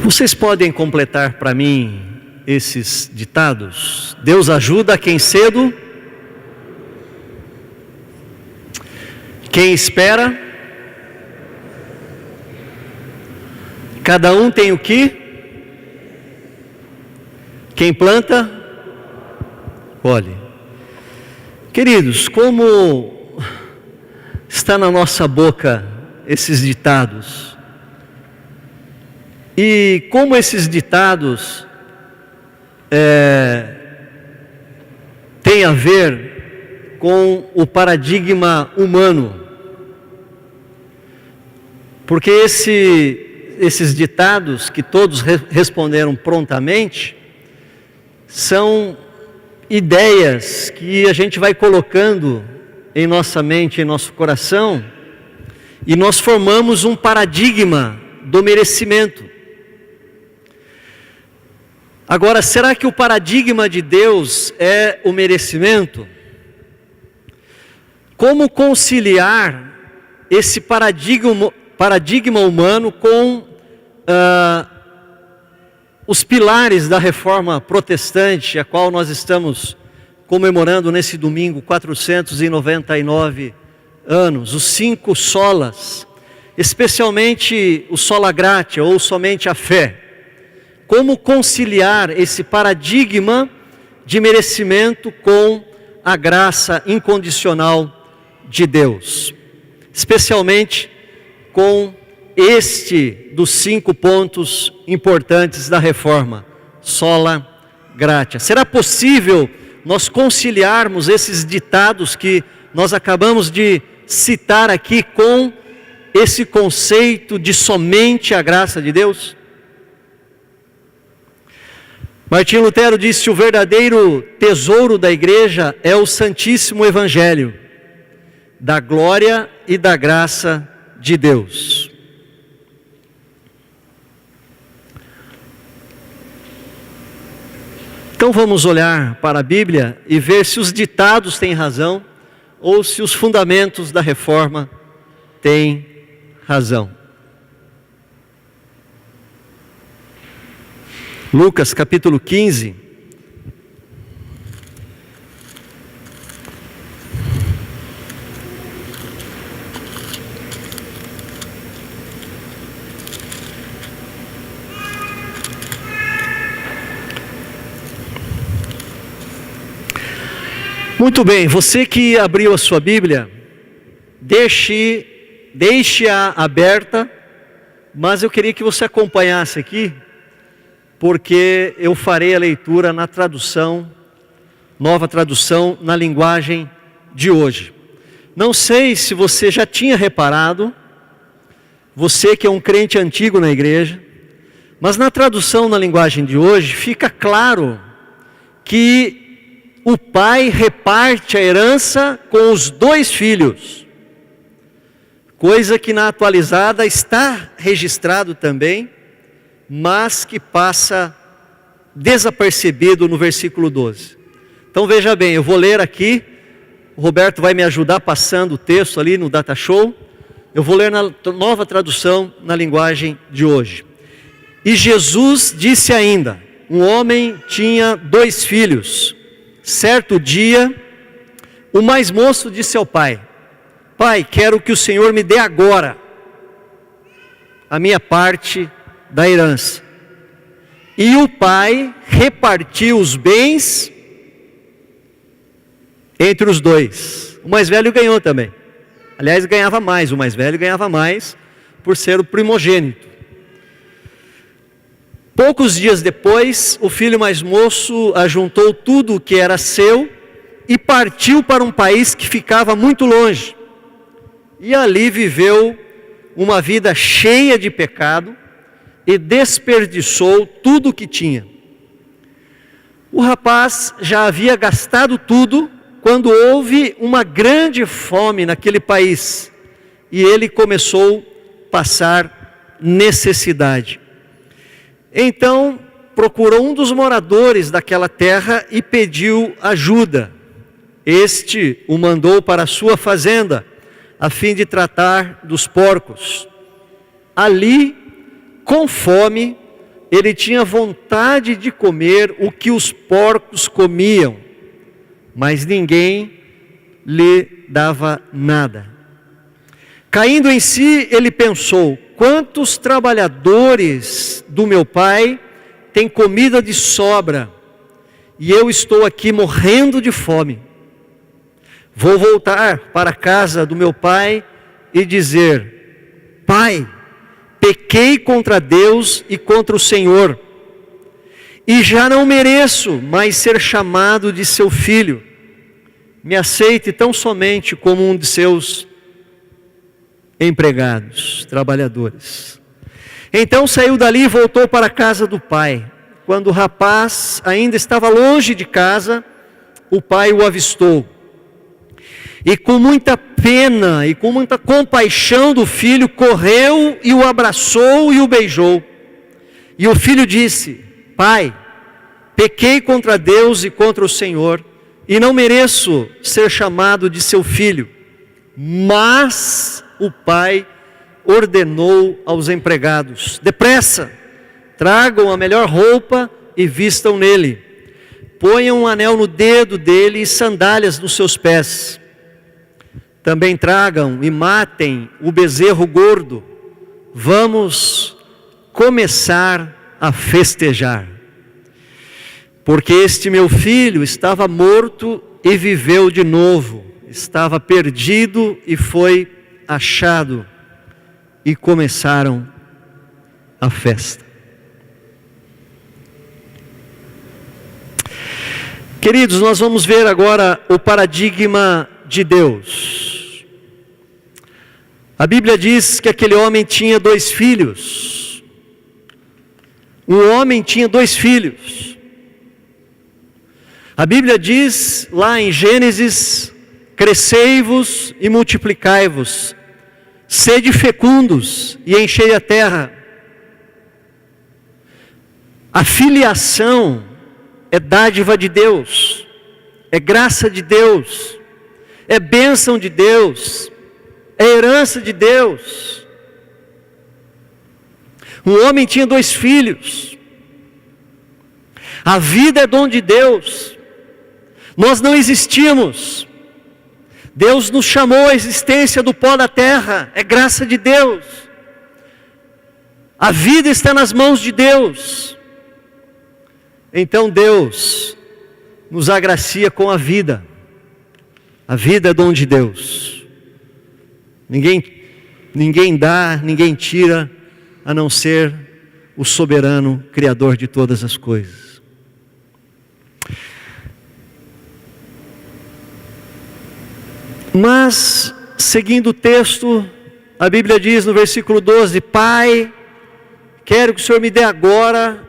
Vocês podem completar para mim esses ditados? Deus ajuda quem cedo, quem espera, cada um tem o que? Quem planta, colhe. Queridos, como está na nossa boca esses ditados? E como esses ditados têm a ver com o paradigma humano? Porque esses ditados, que todos responderam prontamente, são ideias que a gente vai colocando em nossa mente, em nosso coração, e nós formamos um paradigma do merecimento. Agora, será que o paradigma de Deus é o merecimento? Como conciliar esse paradigma humano com os pilares da reforma protestante, a qual nós estamos comemorando nesse domingo 499 anos, os 5 solas, especialmente o sola gratia, ou somente a fé. Como conciliar esse paradigma de merecimento com a graça incondicional de Deus, especialmente com este dos 5 pontos importantes da reforma, sola gratia. Será possível nós conciliarmos esses ditados que nós acabamos de citar aqui com esse conceito de somente a graça de Deus? Martinho Lutero disse: o verdadeiro tesouro da igreja é o Santíssimo Evangelho, da glória e da graça de Deus. Então vamos olhar para a Bíblia e ver se os ditados têm razão ou se os fundamentos da reforma têm razão. Lucas capítulo 15. Muito bem, você que abriu a sua Bíblia, deixe-a aberta, mas eu queria que você acompanhasse aqui, porque eu farei a leitura na tradução, nova tradução, na linguagem de hoje. Não sei se você já tinha reparado, você que é um crente antigo na igreja, mas na tradução na linguagem de hoje fica claro que o pai reparte a herança com os 2 filhos, coisa que na atualizada está registrado também, mas que passa desapercebido no versículo 12. Então veja bem, eu vou ler aqui, o Roberto vai me ajudar passando o texto ali no Data Show, eu vou ler na nova tradução na linguagem de hoje. E Jesus disse ainda: um homem tinha 2 filhos. Certo dia, o mais moço disse ao pai: pai, quero que o Senhor me dê agora a minha parte da herança. E o pai repartiu os bens entre os 2. O mais velho ganhou também. Aliás, ganhava mais, o mais velho ganhava mais por ser o primogênito. Poucos dias depois, o filho mais moço ajuntou tudo o que era seu e partiu para um país que ficava muito longe. E ali viveu uma vida cheia de pecado e desperdiçou tudo o que tinha. O rapaz já havia gastado tudo quando houve uma grande fome naquele país e ele começou a passar necessidade. Então procurou um dos moradores daquela terra e pediu ajuda. Este o mandou para a sua fazenda, a fim de tratar dos porcos. Ali, com fome, ele tinha vontade de comer o que os porcos comiam, mas ninguém lhe dava nada. Caindo em si, ele pensou: quantos trabalhadores do meu pai têm comida de sobra, e eu estou aqui morrendo de fome. Vou voltar para a casa do meu pai e dizer: Pai, pequei contra Deus e contra o Senhor, e já não mereço mais ser chamado de seu filho. Me aceite tão somente como um de seus empregados, trabalhadores. Então saiu dali e voltou para a casa do pai. Quando o rapaz ainda estava longe de casa, o pai o avistou. E com muita pena e com muita compaixão do filho, correu e o abraçou e o beijou. E o filho disse: Pai, pequei contra Deus e contra o Senhor, e não mereço ser chamado de seu filho. Mas o pai ordenou aos empregados: depressa, tragam a melhor roupa e vistam nele. Ponham um anel no dedo dele e sandálias nos seus pés. Também tragam e matem o bezerro gordo. Vamos começar a festejar. Porque este meu filho estava morto e viveu de novo. Estava perdido e foi achado. E começaram a festa. Queridos, nós vamos ver agora o paradigma de Deus. A Bíblia diz que aquele homem tinha 2 filhos. Um homem tinha 2 filhos. A Bíblia diz lá em Gênesis: crescei-vos e multiplicai-vos, sede fecundos e enchei a terra. A filiação é dádiva de Deus, é graça de Deus, é bênção de Deus, é herança de Deus. Um homem tinha 2 filhos. A vida é dom de Deus. Nós não existimos. Deus nos chamou à existência do pó da terra, é graça de Deus. A vida está nas mãos de Deus. Então Deus nos agracia com a vida. A vida é dom de Deus. Ninguém dá, ninguém tira, a não ser o soberano Criador de todas as coisas. Mas, seguindo o texto, a Bíblia diz no versículo 12: Pai, quero que o Senhor me dê agora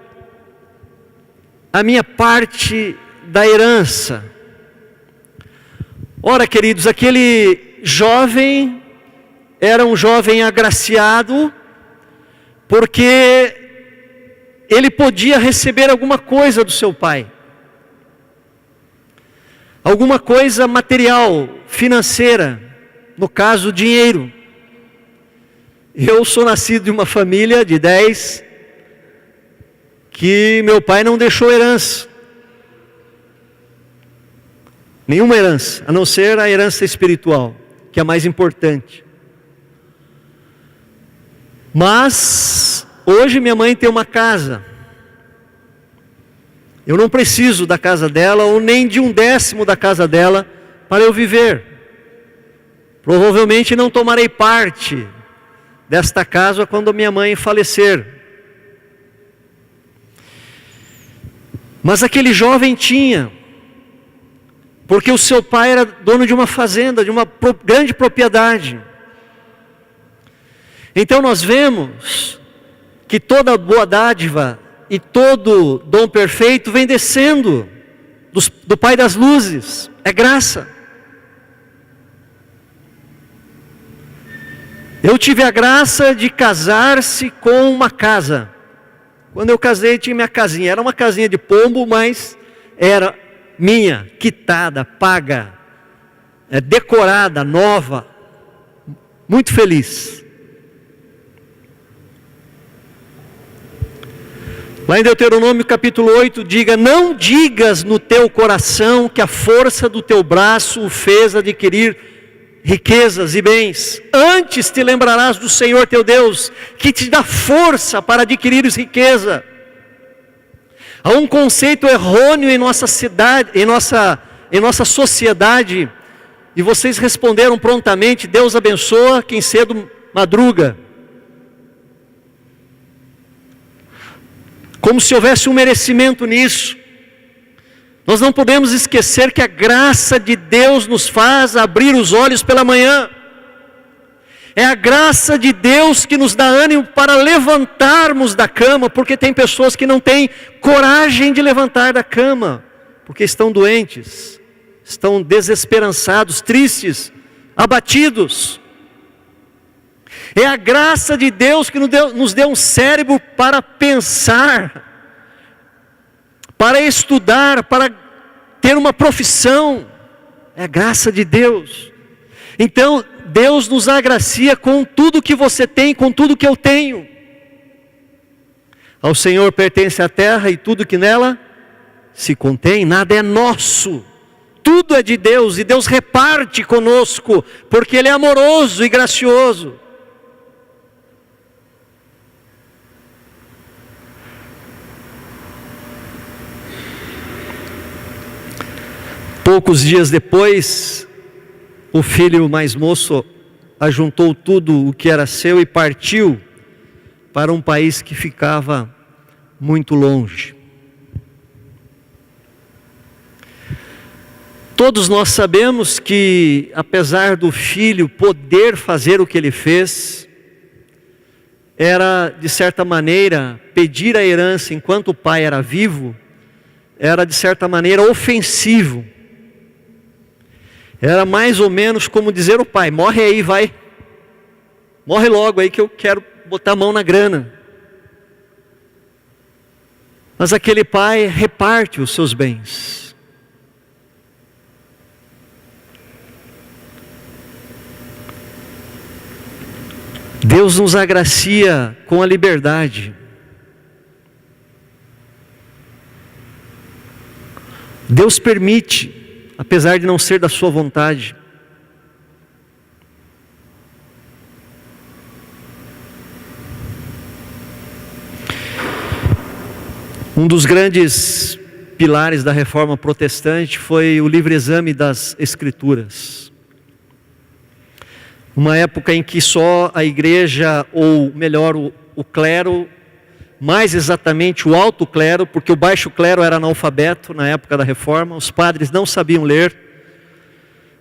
a minha parte da herança. Ora, queridos, aquele jovem era um jovem agraciado, porque ele podia receber alguma coisa do seu pai. Alguma coisa material, financeira, no caso, dinheiro. Eu sou nascido de uma família de 10, que meu pai não deixou herança. Nenhuma herança, a não ser a herança espiritual, que é a mais importante. Mas, hoje minha mãe tem uma casa. Eu não preciso da casa dela, ou nem de 1/10 da casa dela, para eu viver. Provavelmente não tomarei parte desta casa quando minha mãe falecer. Mas aquele jovem tinha, porque o seu pai era dono de uma fazenda, de uma grande propriedade. Então nós vemos que toda boa dádiva e todo dom perfeito vem descendo do Pai das luzes, é graça. Eu tive a graça de casar-se com uma casa. Quando eu casei tinha minha casinha, era uma casinha de pombo, mas era minha, quitada, paga, decorada, nova, muito feliz. Lá em Deuteronômio capítulo 8, diga: não digas no teu coração que a força do teu braço o fez adquirir riquezas e bens. Antes te lembrarás do Senhor teu Deus, que te dá força para adquirires riqueza. Há um conceito errôneo em nossa cidade, em nossa sociedade, e vocês responderam prontamente: Deus abençoa quem cedo madruga. Como se houvesse um merecimento nisso. Nós não podemos esquecer que a graça de Deus nos faz abrir os olhos pela manhã. É a graça de Deus que nos dá ânimo para levantarmos da cama, porque tem pessoas que não têm coragem de levantar da cama, porque estão doentes, estão desesperançados, tristes, abatidos. É a graça de Deus que nos deu um cérebro para pensar, para estudar, para ter uma profissão. É a graça de Deus. Então, Deus nos agracia com tudo que você tem, com tudo que eu tenho. Ao Senhor pertence a terra e tudo que nela se contém. Nada é nosso, tudo é de Deus, e Deus reparte conosco, porque Ele é amoroso e gracioso. Poucos dias depois, o filho mais moço ajuntou tudo o que era seu e partiu para um país que ficava muito longe. Todos nós sabemos que, apesar do filho poder fazer o que ele fez, era, de certa maneira, pedir a herança enquanto o pai era vivo, era, de certa maneira, ofensivo. Era mais ou menos como dizer ao pai: morre aí, vai. Morre logo aí que eu quero botar a mão na grana. Mas aquele pai reparte os seus bens. Deus nos agracia com a liberdade. Deus permite, apesar de não ser da sua vontade. Um dos grandes pilares da reforma protestante foi o livre exame das Escrituras. Uma época em que só a igreja, ou melhor, o clero, mais exatamente o alto clero, porque o baixo clero era analfabeto na época da reforma, os padres não sabiam ler,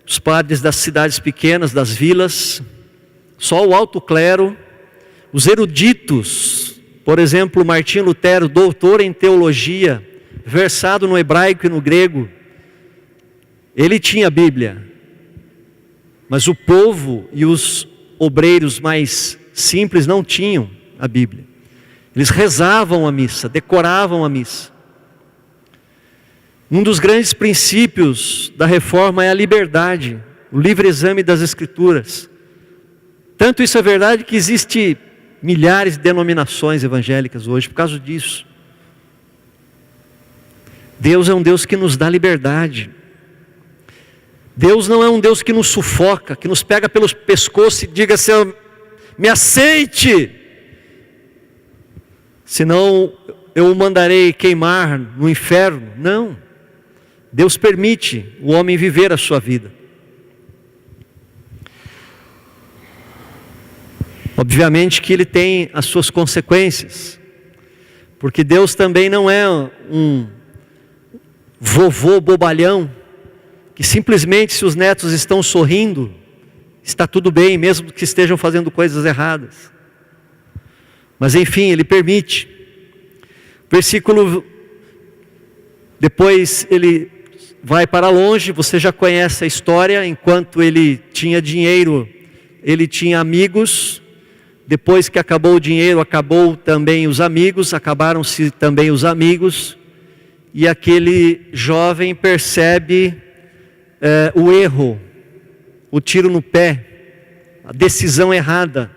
os padres das cidades pequenas, das vilas, só o alto clero, os eruditos, por exemplo, Martim Lutero, doutor em teologia, versado no hebraico e no grego, ele tinha a Bíblia, mas o povo e os obreiros mais simples não tinham a Bíblia. Eles rezavam a missa, decoravam a missa. Um dos grandes princípios da reforma é a liberdade, o livre exame das Escrituras. Tanto isso é verdade que existe milhares de denominações evangélicas hoje por causa disso. Deus é um Deus que nos dá liberdade. Deus não é um Deus que nos sufoca, que nos pega pelos pescoços e diga assim: me aceite, senão eu o mandarei queimar no inferno. Não, Deus permite o homem viver a sua vida. Obviamente que ele tem as suas consequências, porque Deus também não é um vovô bobalhão, que simplesmente, se os netos estão sorrindo, está tudo bem, mesmo que estejam fazendo coisas erradas. Mas enfim, Ele permite. Versículo, depois ele vai para longe, você já conhece a história. Enquanto ele tinha dinheiro, ele tinha amigos. Depois que acabou o dinheiro, acabou também os amigos, acabaram-se também os amigos. E aquele jovem percebe o erro, o tiro no pé, a decisão errada.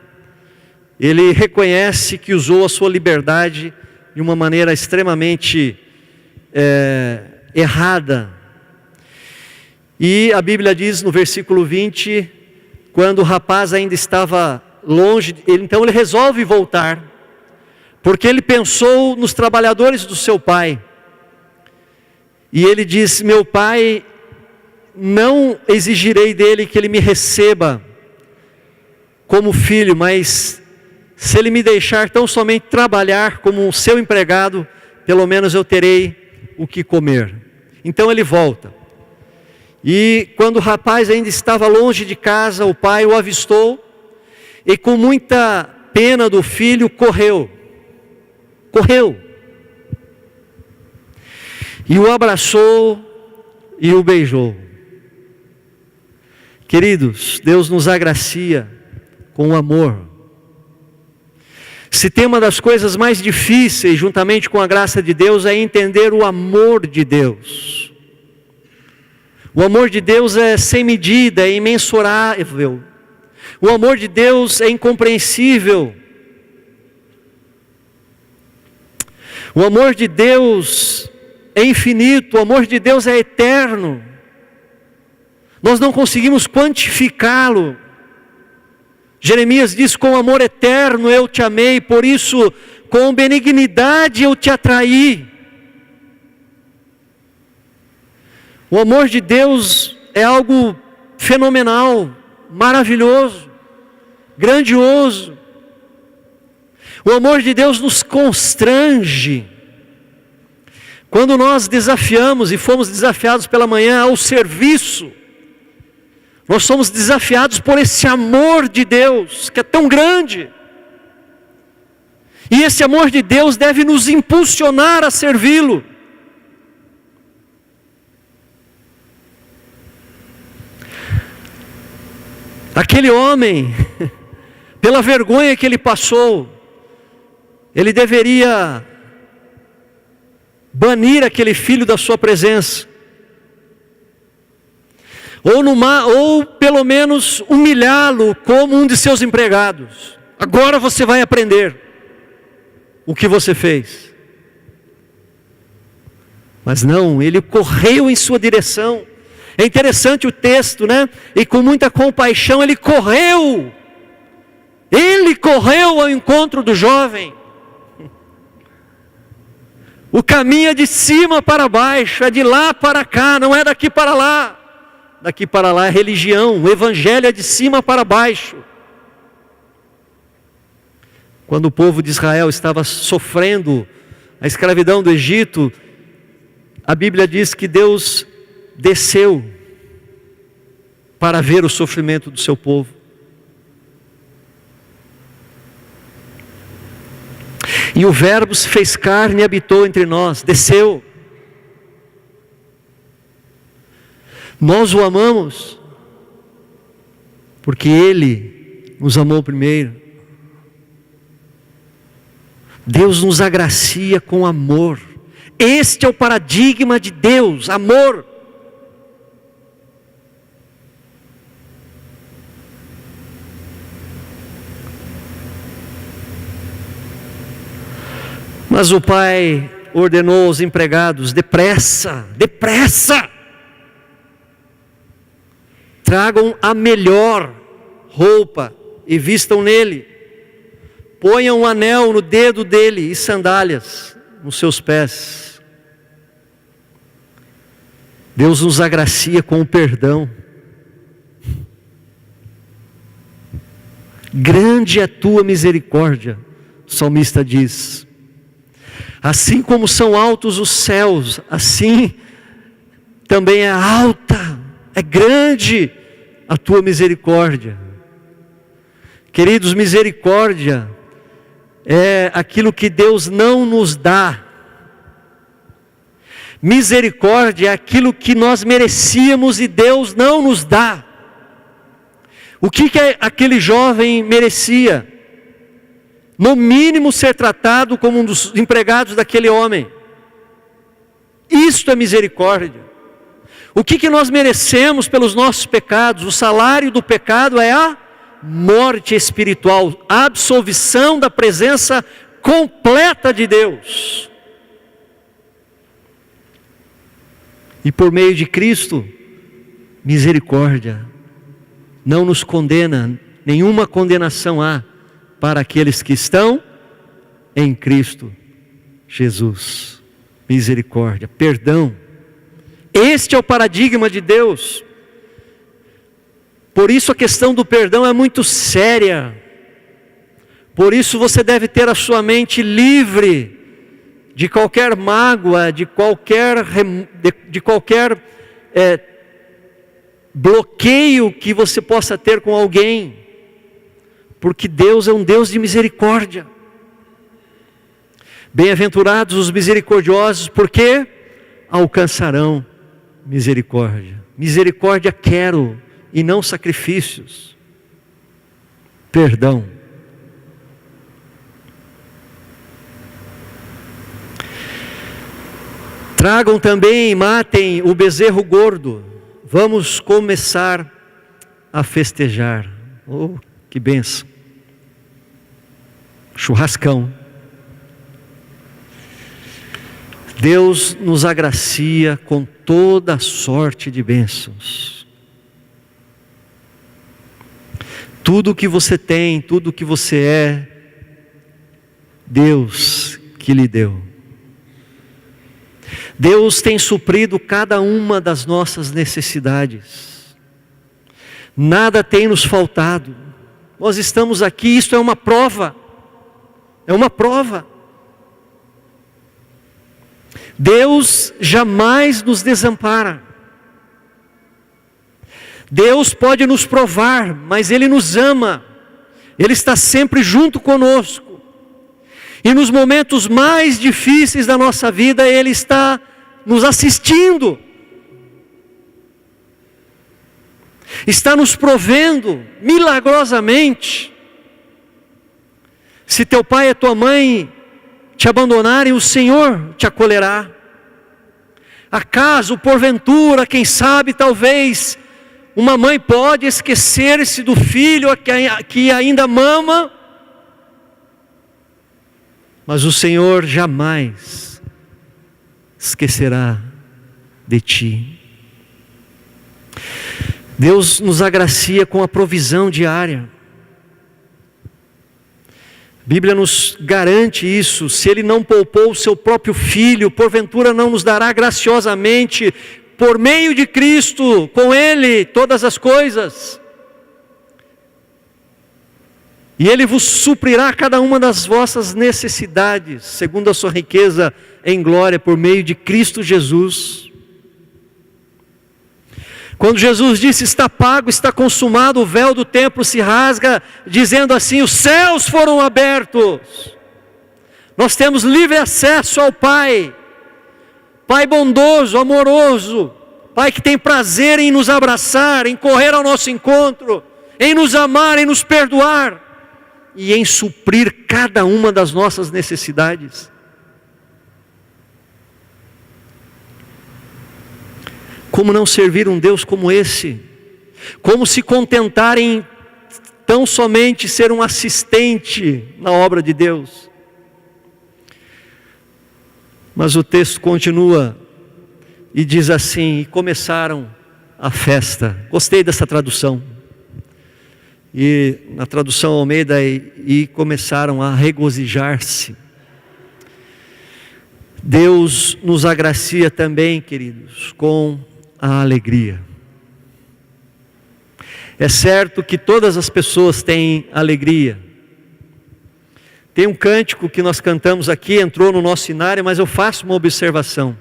Ele reconhece que usou a sua liberdade de uma maneira extremamente errada. E a Bíblia diz no versículo 20, quando o rapaz ainda estava longe, então ele resolve voltar, porque ele pensou nos trabalhadores do seu pai. E ele diz: meu pai, não exigirei dele que ele me receba como filho, mas se ele me deixar tão somente trabalhar como um seu empregado, pelo menos eu terei o que comer. Então ele volta. E quando o rapaz ainda estava longe de casa, o pai o avistou e com muita pena do filho correu. E o abraçou e o beijou. Queridos, Deus nos agracia com o amor. Se tem uma das coisas mais difíceis, juntamente com a graça de Deus, é entender o amor de Deus. O amor de Deus é sem medida, é imensurável. O amor de Deus é incompreensível. O amor de Deus é infinito, o amor de Deus é eterno. Nós não conseguimos quantificá-lo. Jeremias diz: com amor eterno eu te amei, por isso com benignidade eu te atraí. O amor de Deus é algo fenomenal, maravilhoso, grandioso. O amor de Deus nos constrange. Quando nós desafiamos e fomos desafiados pela manhã ao serviço, nós somos desafiados por esse amor de Deus, que é tão grande. E esse amor de Deus deve nos impulsionar a servi-lo. Aquele homem, pela vergonha que ele passou, ele deveria banir aquele filho da sua presença. Ou pelo menos humilhá-lo como um de seus empregados. Agora você vai aprender o que você fez. Mas não, ele correu em sua direção. É interessante o texto, né? E com muita compaixão ele correu. Ele correu ao encontro do jovem. O caminho é de cima para baixo, é de lá para cá, não é daqui para lá. Daqui para lá é religião, o evangelho é de cima para baixo. Quando o povo de Israel estava sofrendo a escravidão do Egito, a Bíblia diz que Deus desceu para ver o sofrimento do seu povo. E o Verbo se fez carne e habitou entre nós, desceu. Nós o amamos porque Ele nos amou primeiro. Deus nos agracia com amor. Este é o paradigma de Deus, amor. Mas o pai ordenou aos empregados: depressa, depressa, tragam a melhor roupa e vistam nele, ponham um anel no dedo dele e sandálias nos seus pés. Deus nos agracia com o perdão. Grande é a tua misericórdia, o salmista diz. Assim como são altos os céus, assim também é alta, é grande a tua misericórdia. Queridos, misericórdia é aquilo que Deus não nos dá. Misericórdia é aquilo que nós merecíamos e Deus não nos dá. O que aquele jovem merecia? No mínimo ser tratado como um dos empregados daquele homem. Isto é misericórdia. O que nós merecemos pelos nossos pecados? O salário do pecado é a morte espiritual, a absolvição da presença completa de Deus. E por meio de Cristo, misericórdia, não nos condena, nenhuma condenação há para aqueles que estão em Cristo Jesus. Misericórdia, perdão. Este é o paradigma de Deus. Por isso a questão do perdão é muito séria. Por isso você deve ter a sua mente livre de qualquer mágoa, de qualquer bloqueio que você possa ter com alguém. Porque Deus é um Deus de misericórdia. Bem-aventurados os misericordiosos, porque alcançarão misericórdia. Misericórdia quero, e não sacrifícios. Perdão. Tragam também e matem o bezerro gordo. Vamos começar a festejar. Oh, que bênção. Churrascão. Deus nos agracia com toda sorte de bênçãos. Tudo que você tem, tudo que você é, Deus que lhe deu. Deus tem suprido cada uma das nossas necessidades. Nada tem nos faltado. Nós estamos aqui, isto é uma prova. É uma prova. Deus jamais nos desampara. Deus pode nos provar, mas Ele nos ama. Ele está sempre junto conosco. E nos momentos mais difíceis da nossa vida, Ele está nos assistindo. Está nos provendo milagrosamente. Se teu pai e tua mãe te abandonarem, o Senhor te acolherá. Acaso, porventura, quem sabe, talvez, uma mãe pode esquecer-se do filho que ainda mama, mas o Senhor jamais esquecerá de ti. Deus nos agracia com a provisão diária. A Bíblia nos garante isso. Se Ele não poupou o seu próprio Filho, porventura não nos dará graciosamente, por meio de Cristo, com Ele, todas as coisas. E Ele vos suprirá cada uma das vossas necessidades, segundo a sua riqueza em glória, por meio de Cristo Jesus. Quando Jesus disse, está pago, está consumado, o véu do templo se rasga, dizendo assim, os céus foram abertos. Nós temos livre acesso ao Pai. Pai bondoso, amoroso, Pai que tem prazer em nos abraçar, em correr ao nosso encontro, em nos amar, em nos perdoar e em suprir cada uma das nossas necessidades. Como não servir um Deus como esse? Como se contentar em tão somente ser um assistente na obra de Deus? Mas o texto continua e diz assim, e começaram a festa. Gostei dessa tradução. E na tradução Almeida, e começaram a regozijar-se. Deus nos agracia também, queridos, com a alegria. É certo que todas as pessoas têm alegria. Tem um cântico que nós cantamos aqui, entrou no nosso cenário, mas eu faço uma observação.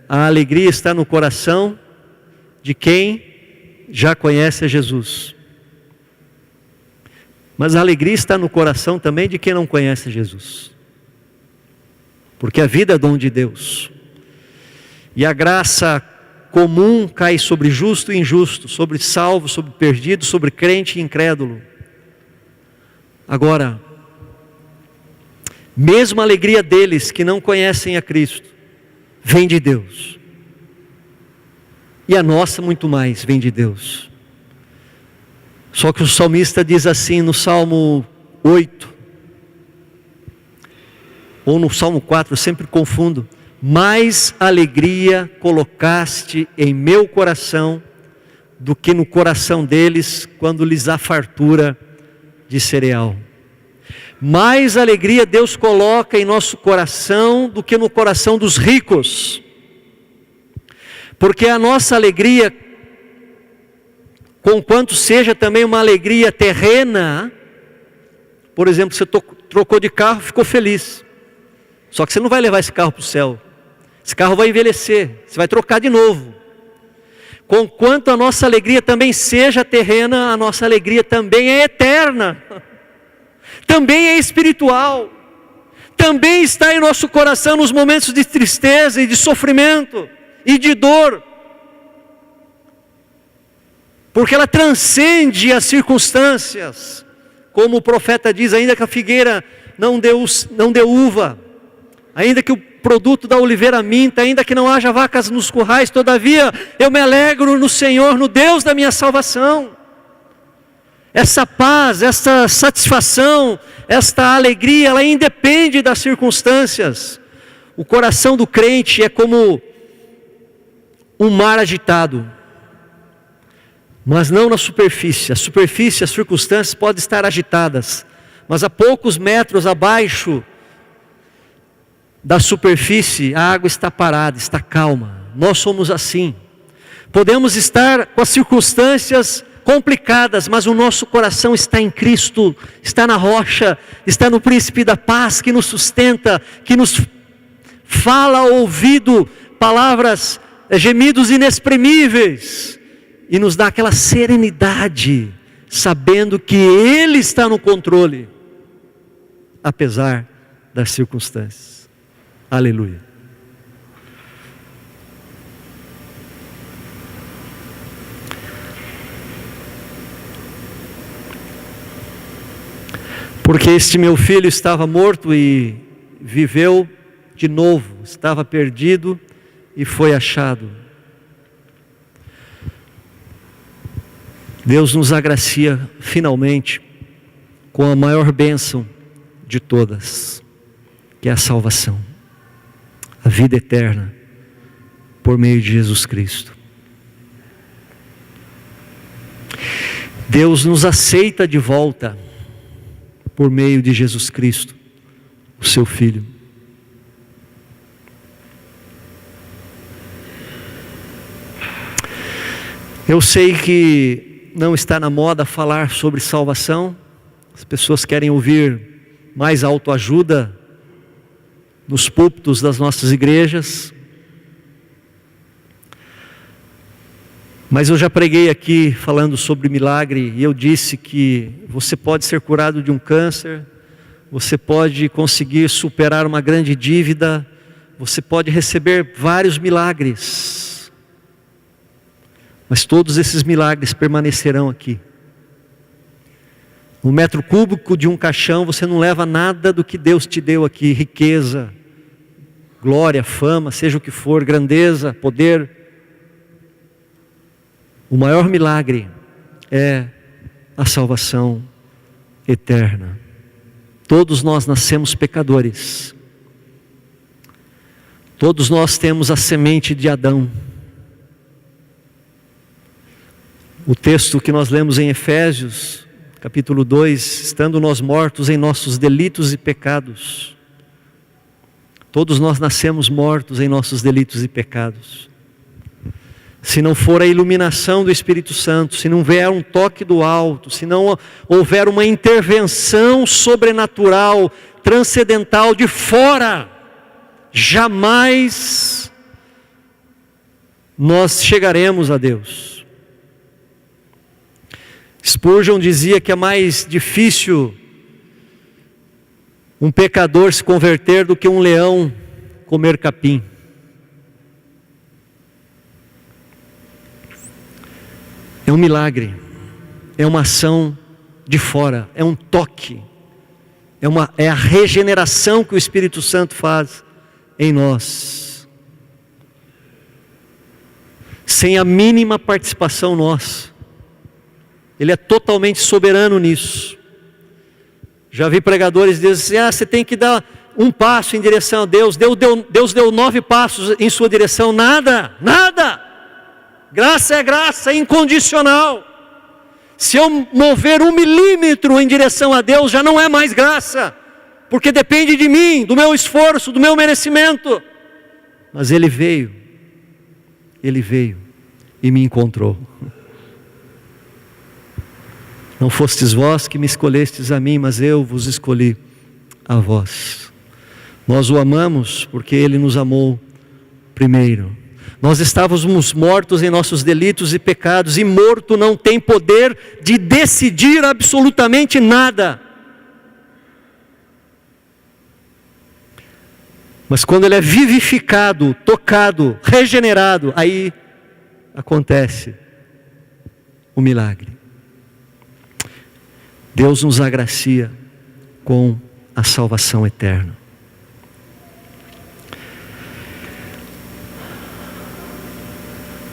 A alegria está no coração de quem já conhece a Jesus. Mas a alegria está no coração também de quem não conhece Jesus. Porque a vida é dom de Deus. E a graça comum cai sobre justo e injusto, sobre salvo, sobre perdido, sobre crente e incrédulo. Agora, mesmo a alegria deles que não conhecem a Cristo, vem de Deus. E a nossa muito mais vem de Deus. Só que o salmista diz assim no Salmo 8, ou no Salmo 4, eu sempre confundo. Mais alegria colocaste em meu coração do que no coração deles quando lhes há fartura de cereal. Mais alegria Deus coloca em nosso coração do que no coração dos ricos. Porque a nossa alegria, conquanto seja também uma alegria terrena, por exemplo, você trocou de carro, ficou feliz. Só que você não vai levar esse carro para o céu. Esse carro vai envelhecer, você vai trocar de novo. Conquanto a nossa alegria também seja terrena, a nossa alegria também é eterna. Também é espiritual. Também está em nosso coração nos momentos de tristeza e de sofrimento e de dor. Porque ela transcende as circunstâncias. Como o profeta diz, ainda que a figueira não dê uva, ainda que o produto da oliveira minta, ainda que não haja vacas nos currais, todavia eu me alegro no Senhor, no Deus da minha salvação. Essa paz, essa satisfação, esta alegria, ela independe das circunstâncias. O coração do crente é como um mar agitado, mas não na superfície. A superfície, as circunstâncias podem estar agitadas, mas a poucos metros abaixo da superfície, a água está parada, está calma. Nós somos assim. Podemos estar com as circunstâncias complicadas, mas o nosso coração está em Cristo, está na rocha, está no príncipe da paz que nos sustenta, que nos fala ao ouvido palavras, gemidos inexprimíveis, e nos dá aquela serenidade, sabendo que Ele está no controle, apesar das circunstâncias. Aleluia. Porque este meu filho estava morto e viveu de novo, estava perdido e foi achado. Deus nos agracia finalmente com a maior bênção de todas, que é a salvação, a vida eterna, por meio de Jesus Cristo. Deus nos aceita de volta, por meio de Jesus Cristo, o seu Filho. Eu sei que não está na moda falar sobre salvação. As pessoas querem ouvir mais autoajuda nos púlpitos das nossas igrejas. Mas eu já preguei aqui falando sobre milagre, e eu disse que você pode ser curado de um câncer, você pode conseguir superar uma grande dívida, você pode receber vários milagres, mas todos esses milagres permanecerão aqui. No metro cúbico de um caixão você não leva nada do que Deus te deu aqui, riqueza, glória, fama, seja o que for, grandeza, poder. O maior milagre é a salvação eterna. Todos nós nascemos pecadores. Todos nós temos a semente de Adão. O texto que nós lemos em Efésios, capítulo 2, estando nós mortos em nossos delitos e pecados. Todos nós nascemos mortos em nossos delitos e pecados. Se não for a iluminação do Espírito Santo, se não vier um toque do alto, se não houver uma intervenção sobrenatural, transcendental de fora, jamais nós chegaremos a Deus. Spurgeon dizia que é mais difícil um pecador se converter do que um leão comer capim. É um milagre, é uma ação de fora, é um toque, é a regeneração que o Espírito Santo faz em nós, sem a mínima participação nossa. Ele é totalmente soberano nisso. Já vi pregadores dizendo assim, você tem que um passo em direção a Deus, Deus deu 9 passos em sua direção, nada. Graça é graça, é incondicional. Se eu mover 1 milímetro em direção a Deus, já não é mais graça, porque depende de mim, do meu esforço, do meu merecimento. Mas Ele veio e me encontrou. Não fostes vós que me escolhestes a mim, mas eu vos escolhi a vós. Nós o amamos porque Ele nos amou primeiro. Nós estávamos mortos em nossos delitos e pecados, e morto não tem poder de decidir absolutamente nada. Mas quando ele é vivificado, tocado, regenerado, aí acontece o milagre. Deus nos agracia com a salvação eterna.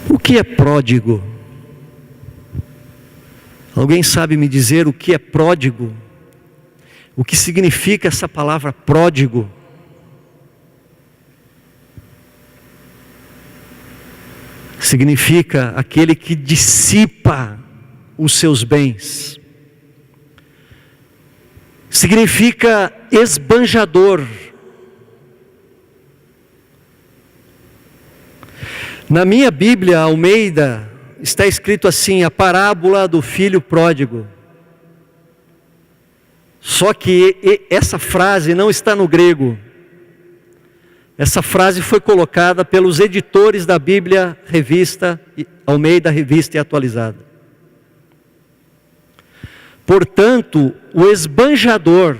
O que é pródigo? Alguém sabe me dizer o que é pródigo? O que significa essa palavra pródigo? Significa aquele que dissipa os seus bens. Significa esbanjador. Na minha Bíblia Almeida está escrito assim: a parábola do filho pródigo. Só que essa frase não está no grego. Essa frase foi colocada pelos editores da Bíblia Revista Almeida, Revista e Atualizada. Portanto, o esbanjador,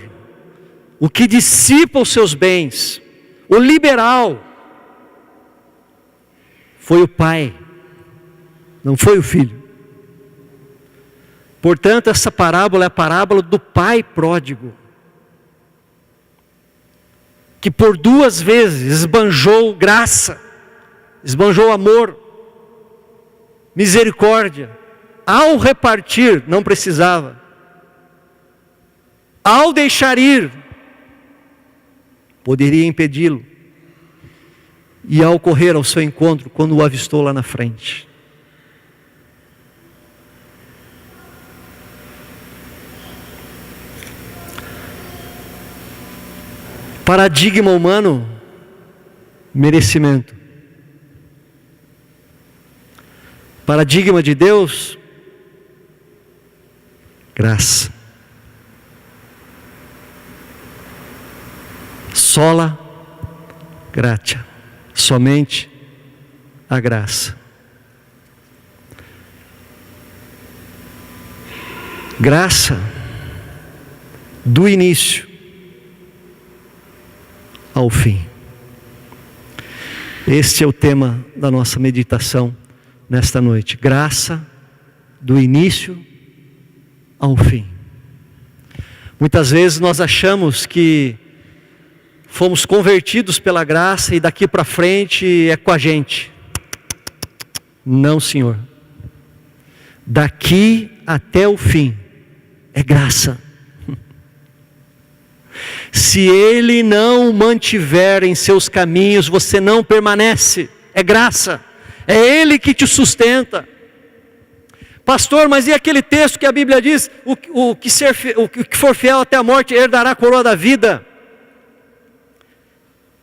o que dissipa os seus bens, o liberal, foi o pai, não foi o filho. Portanto, essa parábola é a parábola do pai pródigo, que por 2 vezes esbanjou graça, esbanjou amor, misericórdia. Ao repartir, não precisava. Ao deixar ir, poderia impedi-lo. E ao correr ao seu encontro, quando o avistou lá na frente. Paradigma humano, merecimento. Paradigma de Deus, graça. Sola gratia, somente a graça. Graça do início ao fim. Este é o tema da nossa meditação nesta noite. Graça do início ao fim. Muitas vezes nós achamos que fomos convertidos pela graça e daqui para frente é com a gente. Não, Senhor. Daqui até o fim é graça. Se Ele não mantiver em seus caminhos, você não permanece. É graça. É Ele que te sustenta. Pastor, mas e aquele texto que a Bíblia diz: o que for fiel até a morte herdará a coroa da vida?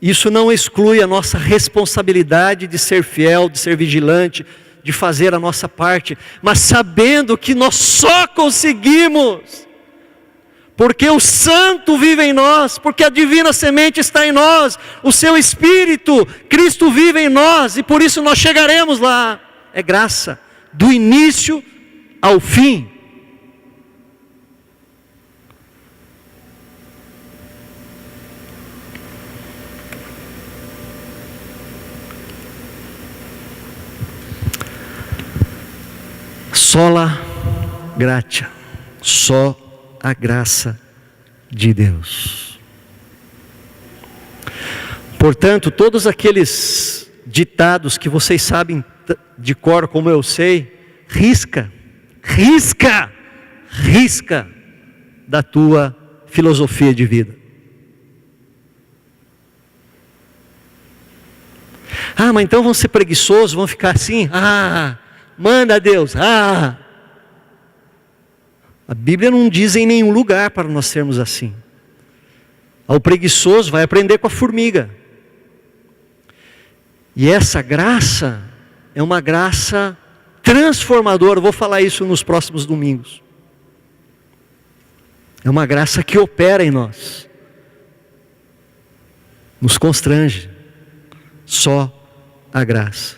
Isso não exclui a nossa responsabilidade de ser fiel, de ser vigilante, de fazer a nossa parte, mas sabendo que nós só conseguimos porque o Santo vive em nós, porque a divina semente está em nós, o seu Espírito, Cristo vive em nós, e por isso nós chegaremos lá. É graça, do início ao fim. Sola gratia, só a graça de Deus. Portanto, todos aqueles ditados que vocês sabem de cor, como eu sei, risca da tua filosofia de vida. Ah, mas então vão ser preguiçosos, vão ficar assim? Ah, manda Deus, ah. A Bíblia não diz em nenhum lugar para nós sermos assim. O preguiçoso vai aprender com a formiga. E essa graça é uma graça transformadora. Eu vou falar isso nos próximos domingos. É uma graça que opera em nós. Nos constrange. Só a graça.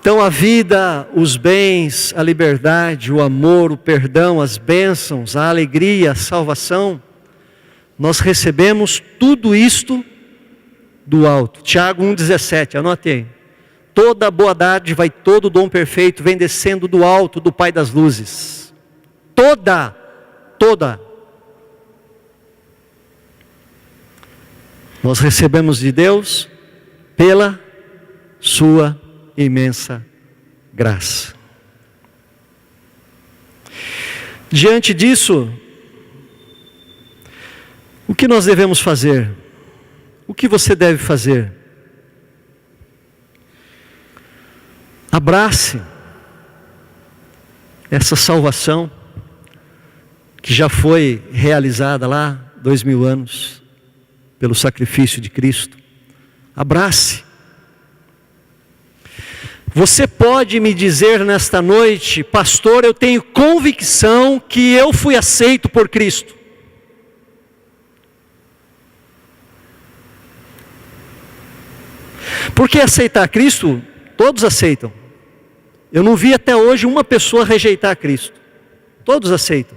Então a vida, os bens, a liberdade, o amor, o perdão, as bênçãos, a alegria, a salvação, nós recebemos tudo isto do alto. Tiago 1,17, anotei. Toda boa dádiva e todo dom perfeito vem descendo do alto do Pai das luzes. Toda. Nós recebemos de Deus pela sua imensa graça. Diante disso, o que nós devemos fazer? O que você deve fazer? Abrace essa salvação que já foi realizada lá 2000 anos pelo sacrifício de Cristo. Abrace. Você pode me dizer nesta noite: pastor, eu tenho convicção que eu fui aceito por Cristo. Porque aceitar Cristo, todos aceitam. Eu não vi até hoje uma pessoa rejeitar Cristo. Todos aceitam.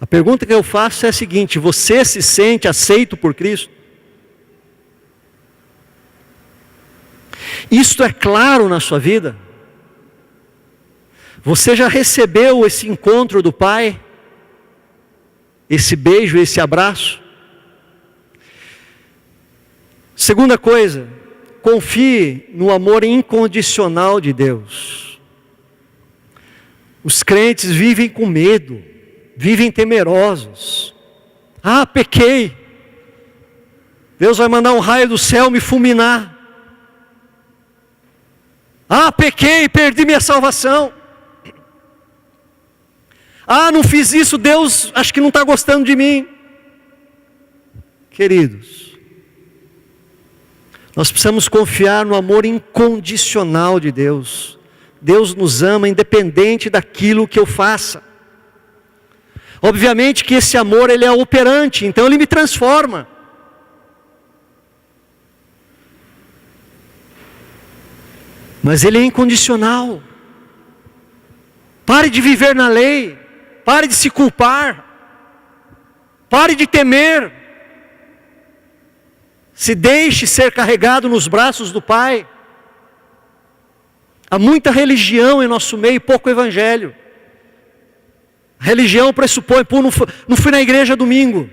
A pergunta que eu faço é a seguinte: você se sente aceito por Cristo? Isto é claro na sua vida? Você já recebeu esse encontro do Pai? Esse beijo, esse abraço? Segunda coisa, confie no amor incondicional de Deus. Os crentes vivem com medo, vivem temerosos. Ah, pequei. Deus vai mandar um raio do céu me fulminar. Ah, pequei, perdi minha salvação. Ah, não fiz isso, Deus acho que não está gostando de mim. Queridos, nós precisamos confiar no amor incondicional de Deus. Deus nos ama independente daquilo que eu faça. Obviamente que esse amor, ele é operante, então ele me transforma. Mas ele é incondicional. Pare de viver na lei. Pare de se culpar. Pare de temer. Se deixe ser carregado nos braços do Pai. Há muita religião em nosso meio e pouco evangelho. A religião pressupõe: pô, não fui na igreja domingo.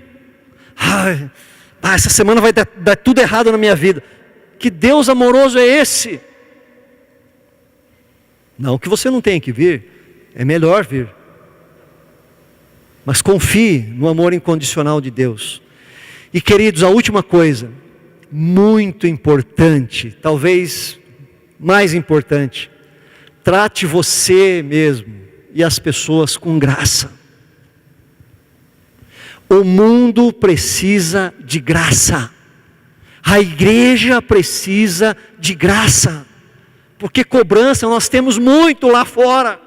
Essa semana vai dar tudo errado na minha vida. Que Deus amoroso é esse? Não que você não tenha que vir, é melhor vir. Mas confie no amor incondicional de Deus. E queridos, a última coisa, muito importante, talvez mais importante: trate você mesmo e as pessoas com graça. O mundo precisa de graça. A igreja precisa de graça. Porque cobrança nós temos muito lá fora.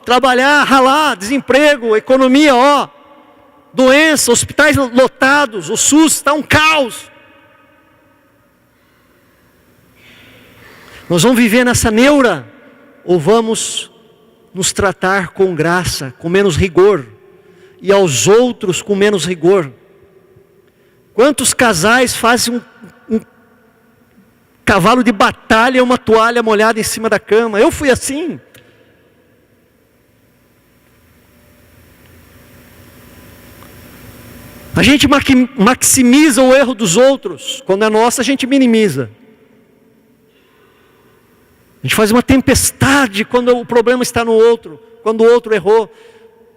Trabalhar, ralar, desemprego, economia, doença, hospitais lotados, o SUS está um caos. Nós vamos viver nessa neura, ou vamos nos tratar com graça, com menos rigor, e aos outros com menos rigor? Quantos casais fazem um cavalo de batalha, uma toalha molhada em cima da cama? Eu fui assim. A gente maximiza o erro dos outros, quando é nosso a gente minimiza. A gente faz uma tempestade quando o problema está no outro, quando o outro errou.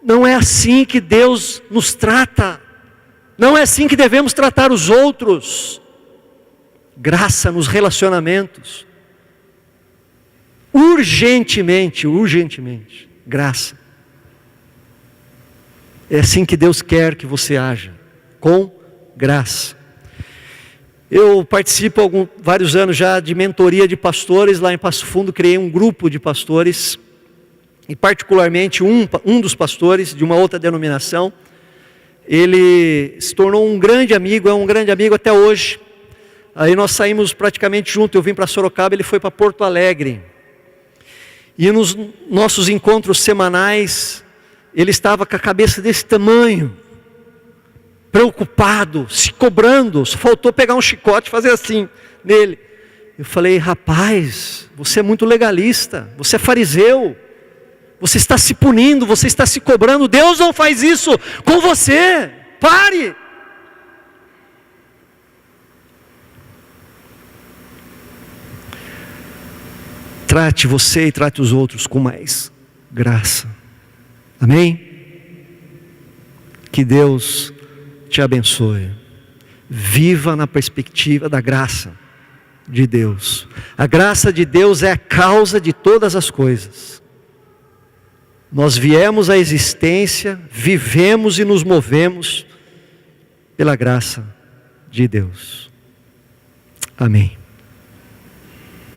Não é assim que Deus nos trata. Não é assim que devemos tratar os outros. graça nos relacionamentos. Urgentemente, graça. É assim que Deus quer que você haja, com graça. Eu participo há vários anos já de mentoria de pastores, lá em Passo Fundo criei um grupo de pastores, e particularmente um dos pastores de uma outra denominação, ele se tornou um grande amigo, é um grande amigo até hoje. Aí nós saímos praticamente juntos, eu vim para Sorocaba, ele foi para Porto Alegre. E nos nossos encontros semanais, ele estava com a cabeça desse tamanho, preocupado, se cobrando, só faltou pegar um chicote e fazer assim nele. Eu falei: rapaz, você é muito legalista, você é fariseu, você está se punindo, você está se cobrando, Deus não faz isso com você, pare! Trate você e trate os outros com mais graça, amém? Que Deus te abençoe. Viva na perspectiva da graça de Deus. A graça de Deus é a causa de todas as coisas. Nós viemos à existência, vivemos e nos movemos pela graça de Deus. Amém.